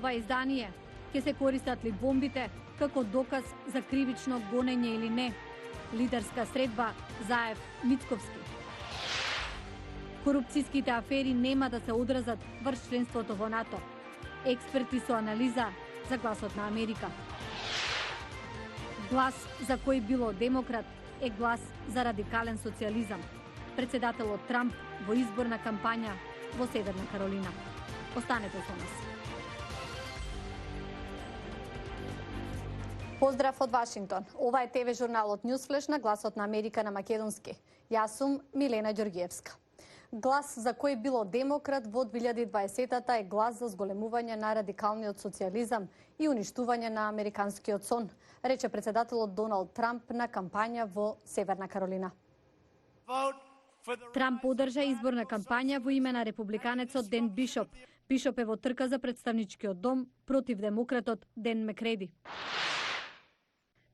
ова издание, ќе се користат ли бомбите како доказ за кривично гонење или не? Лидерска средба Заев Мицковски. Корупцијските афери нема да се одразат врз членството во НАТО. Експерти со анализа за гласот на Америка. Глас за кој било демократ е глас за радикален социјализам. Председателот Трамп во изборна кампања во Северна Каролина. Останете со нас. Поздрав од Вашингтон. Ова е ТВ журналот Ньюсфлеш на гласот на Америка на македонски. Јас сум Милена Ѓоргиевска. Глас за кој било демократ во 2020-та е глас за зголемување на радикалниот социјализам и уништување на американскиот сон, рече председателот Доналд Трамп на кампања во Северна Каролина. Трамп одржа изборна кампања во име на републиканецот Ден Бишоп. Бишоп е во трка за представничкиот дом против демократот Ден Мекреди.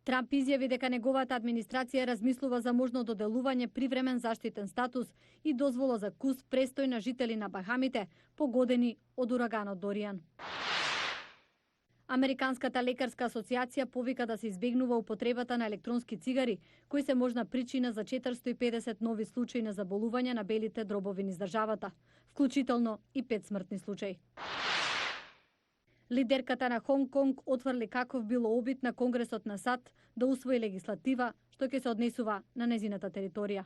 Трамп изјави дека неговата администрација размислува за можно доделување привремен заштитен статус и дозвола за кус престој на жители на Бахамите, погодени од ураганот Доријан. Американската лекарска асоциација повика да се избегнува употребата на електронски цигари, кои се можна причина за 450 нови случаи на заболување на белите дробови низ државата, вклучително и 5 смртни случаи. Лидерката на Хонг Конг отврли каков било обид на Конгресот на САД да усвои легислатива што ќе се однесува на незината територија.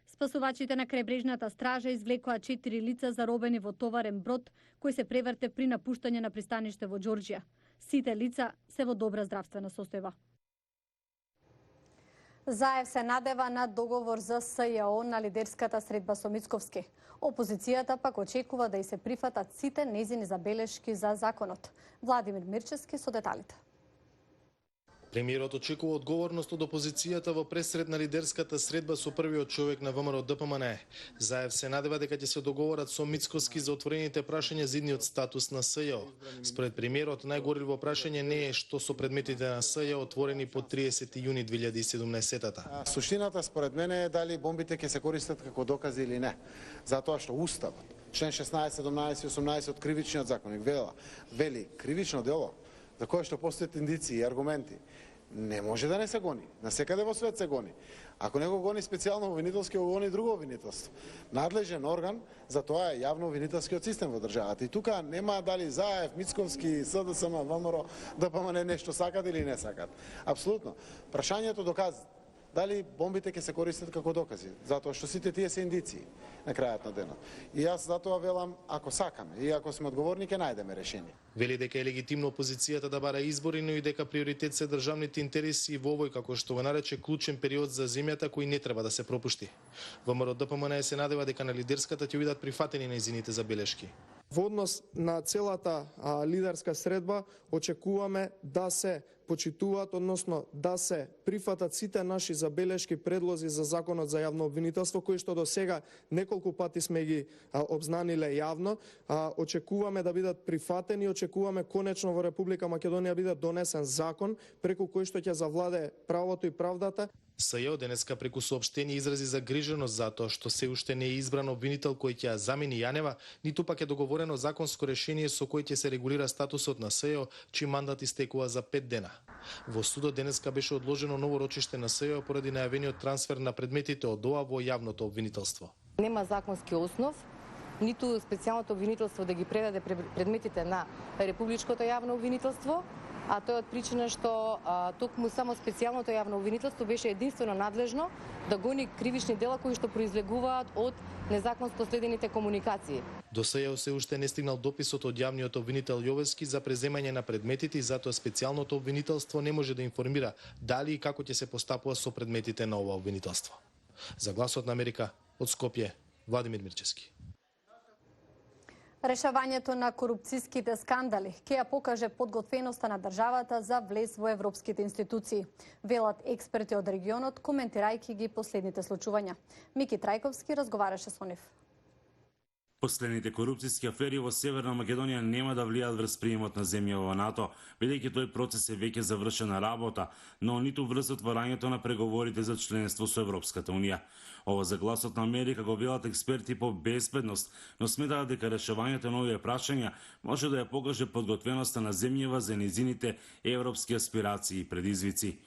Спасувачите на крајбрежната стража извлекоа 4 лица заробени во товарен брод кој се преврте при напуштање на пристаниште во Џорџија. Сите лица се во добра здравствена состојба. Заев се надева на договор за СЈО на лидерската средба со Мицковски. Опозицијата пак очекува да и се прифатат сите незини забелешки за законот. Владимир Мирчевски со деталите. Премиерот очекува одговорност од опозицијата во пресред на лидерската средба со првиот човек на ВМРО ДПМН. Заев се надева дека ќе се договорат со Мицковски за отворените прашања за идниот статус на СЈО. Според премиерот, најгорливо прашање не е што со предметите на СЈО отворени по 30 јуни 2017-та. Суштината според мене е дали бомбите ќе се користат како докази или не. Затоа што Уставот, член 16, 17 и 18 од кривичниот законник вели кривично дело за кое што постојат индици и аргументи, не може да не се гони. Насекаде во свет се гони. Ако не го гони специјално обвинителски, го гони друго обвинителство. Надлежен орган за тоа е јавно обвинителскиот систем во државата. И тука нема дали Заев, Мицковски, СДСМ, ВМРО, ДПМН нешто сакат или не сакат. Апсолутно. Прашањето докази дали бомбите ќе се користат како докази, затоа што сите тие се индиции на крајот на денот. И јас затоа велам, ако сакаме и ако сме одговорни, ќе најдеме решение. Вели дека е легитимно опозицијата да бара избори, но и дека приоритет се државните интереси и во овој, како што го нарече, клучен период за земјата кој не треба да се пропушти. ВМРО ДПМН се надева дека на лидерската ќе бидат прифатени нејзините забелешки. Во однос на целата лидерска средба очекуваме да се почитуваат, односно да се прифатат сите наши забелешки, предлози за законот за јавно обвинителство, кои што до сега неколку пати сме ги обзнаниле јавно. Очекуваме да бидат прифатени, очекуваме конечно во Република Македонија биде донесен закон преку кој што ќе завладее правото и правдата. СЈО денеска преку соопштение изрази загриженост за тоа што се уште не е избран обвинител кој ќе ја замени Јанева, ниту пак е договорено законско решение со кој ќе се регулира статусот на СЈО, чиј мандат истекува за 5 дена. Во судот денеска беше одложено ново рочиште на СЈО поради најавениот трансфер на предметите од ОА во јавното обвинителство. Нема законски основ, ниту специјалното обвинителство да ги предаде предметите на републичкото јавно обвинителство, а тоа е од причина што токму само специјалното јавно обвинителство беше единствено надлежно да гони кривични дела кои што произлегуваат од незаконско следените комуникации. До СЈО се уште не стигнал дописот од јавниот обвинител Јовевски за преземање на предметите и затоа специјалното обвинителство не може да информира дали и како ќе се постапува со предметите на ова обвинителство. За гласот на Америка од Скопје, Владимир Мирчевски. Решавањето на корупцијските скандали ќе ја покаже подготвеноста на државата за влез во европските институции, велат експерти од регионот, коментирајќи ги последните случувања. Мики Трајковски разговараше со нив. Последните корупцијски афери во Северна Македонија нема да влијаат врз приемот на земја во НАТО, бидејќи тој процес е веќе завршена работа, но ниту врз отварањето на преговорите за членство со Европската унија. Ова за Гласот на Америка го велат експерти по безбедност, но сметаат дека решавањето на овие прашања може да ја покаже подготвеноста на земјава за незините европски аспирации и предизвици.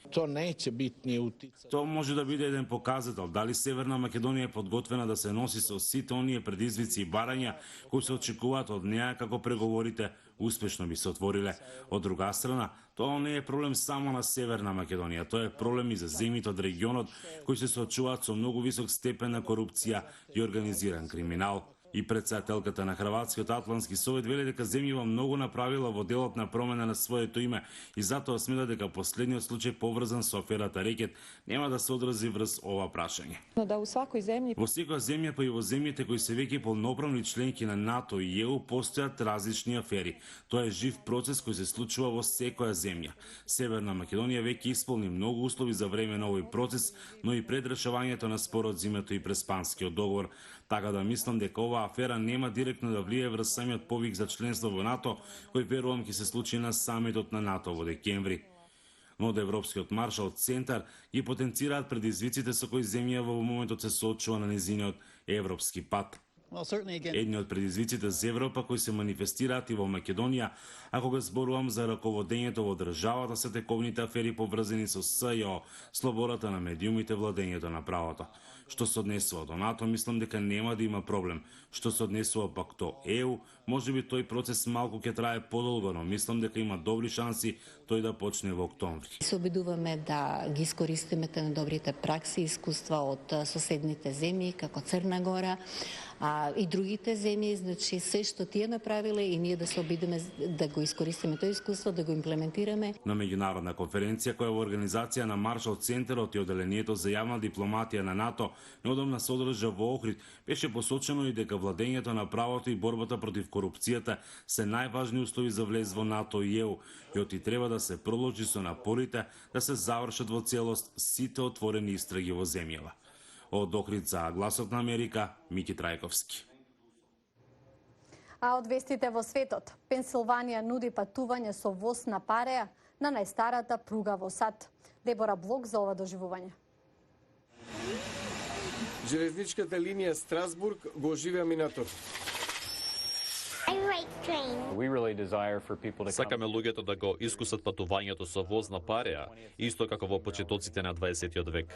Тоа може да биде еден показател дали Северна Македонија е подготвена да се носи со сите оние предизвици и барања кои се очекуваат од неа како преговорите успешно би се отвориле. Од друга страна, тоа не е проблем само на Северна Македонија, тоа е проблем и за земјите од регионот кои се соочуваат со многу висок степен на корупција и организиран криминал. И председателката на Хрватскиот Атлантски совет вели дека земјава многу направила во делот на промена на своето име и затоа смета дека последниот случај поврзан со аферата Рекет нема да се одрази врз ова прашање. Во секоја земја, па и во земјите кои се веќе полноправни членки на НАТО и ЕУ, постојат различни афери. Тоа е жив процес кој се случува во секоја земја. Северна Македонија веќе исполни многу услови за време на овој процес, но и пред решавањето на спорот зимето и Преспанскиот договор. Така да мислам дека оваа афера нема директно да влие врз самиот повик за членство во НАТО, кој верувам ќе се случи на самитот на НАТО во декември. Но од Европскиот маршал центар ги потенцираат предизвиците со кои земјава во моментот се соочува на незиниот европски пат. Едни од предизвиците за Европа кои се манифестираат и во Македонија, а кога зборувам за раководењето во државата, се тековните афери поврзани со СЈО, слободата на медиумите, владењето на правото. Што се однесува до НАТО, мислам дека нема да има проблем. Што се однесува пак до ЕУ, можеби тој процес малку ќе трае подолго, но мислам дека има добри шанси тој да почне во октомври. Се обидуваме да ги искористиме на добрите пракси и искуства од соседните земји, како Црна Гора, и другите земји, значи се што тие направиле и ние да се обидиме да го искористиме тоа искуство, да го имплементираме. На меѓународна конференција која во организација на Маршал центарот и оделението за јавна дипломатија на НАТО неодамна се одржа во Охрид, беше посочено и дека владењето на правото и борбата против корупцијата се најважни услови за влез во НАТО и ЕУ, и оти треба да се продолжи со напорите да се завршат во целост сите отворени истраги во земјава. Од Охрид за Гласот на Америка, Мики Трајковски. А од вестите во светот, Пенсилванија нуди патување со воз на пареа на најстарата пруга во САД. Дебора Блок за ова доживување. Железничката линија Страсбург го оживеа минатот. Сакаме луѓето да го искусат патувањето со воз на пареа, исто како во почетоците на 20 век.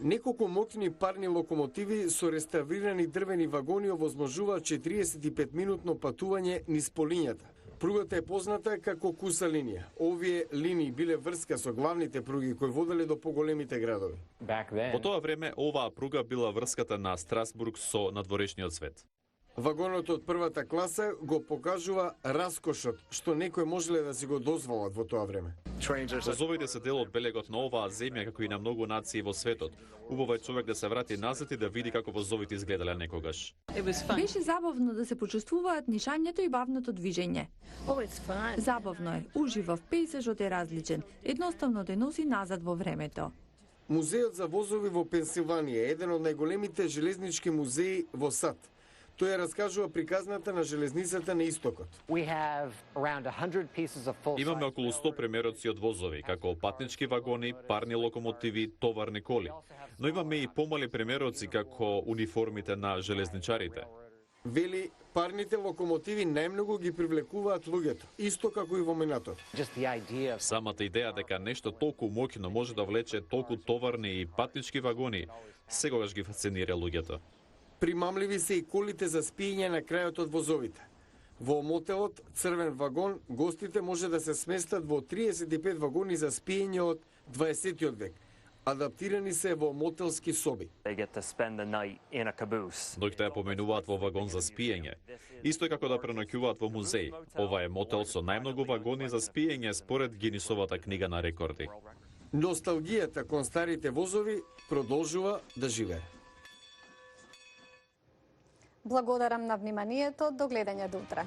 Неколку моќни парни локомотиви со реставрирани дрвени вагони овозможуваат 45-минутно патување низ по линијата. Пругата е позната како куса линија. Овие линии биле врска со главните пруги кои воделе до поголемите градови. Во тоа време оваа пруга била врската на Страсбург со надворешниот свет. Вагонот од првата класа го покажува раскошот што некој можеле да си го дозволат во тоа време. Возовите се дел од белегот на оваа земја како и на многу нации во светот. Убаво е човек да се врати назад и да види како возовите изгледале некогаш. Беше забавно да се почувствуваат нишањето и бавното движење. Забавно е, уживав, пејзажот е различен, едноставно те носи назад во времето. Музеот за возови во Пенсилванија е еден од најголемите железнички музеи во САД. Тој ја раскажува приказната на железницата на истокот. Имаме околу 100 примероци од возови, како патнички вагони, парни локомотиви, товарни коли. Но имаме и помали примероци како униформите на железничарите. Вели, парните локомотиви најмногу ги привлекуваат луѓето, исто како и во минатот. Самата идеја дека нешто толку моќно може да влече толку товарни и патнички вагони, секогаш ги фасцинира луѓето. Примамливи се и колите за спиење на крајот од возовите. Во мотелот Црвен вагон гостите може да се сместат во 35 вагони за спиење од 20 век. Адаптирани се во мотелски соби. Док ја поменуваат во вагон за спиење. Исто како да преноќуваат во музеј. Ова е мотел со најмногу вагони за спиење според Гинисовата книга на рекорди. Носталгијата кон старите возови продолжува да живее. Благодарам на вниманието, до гледање до утре.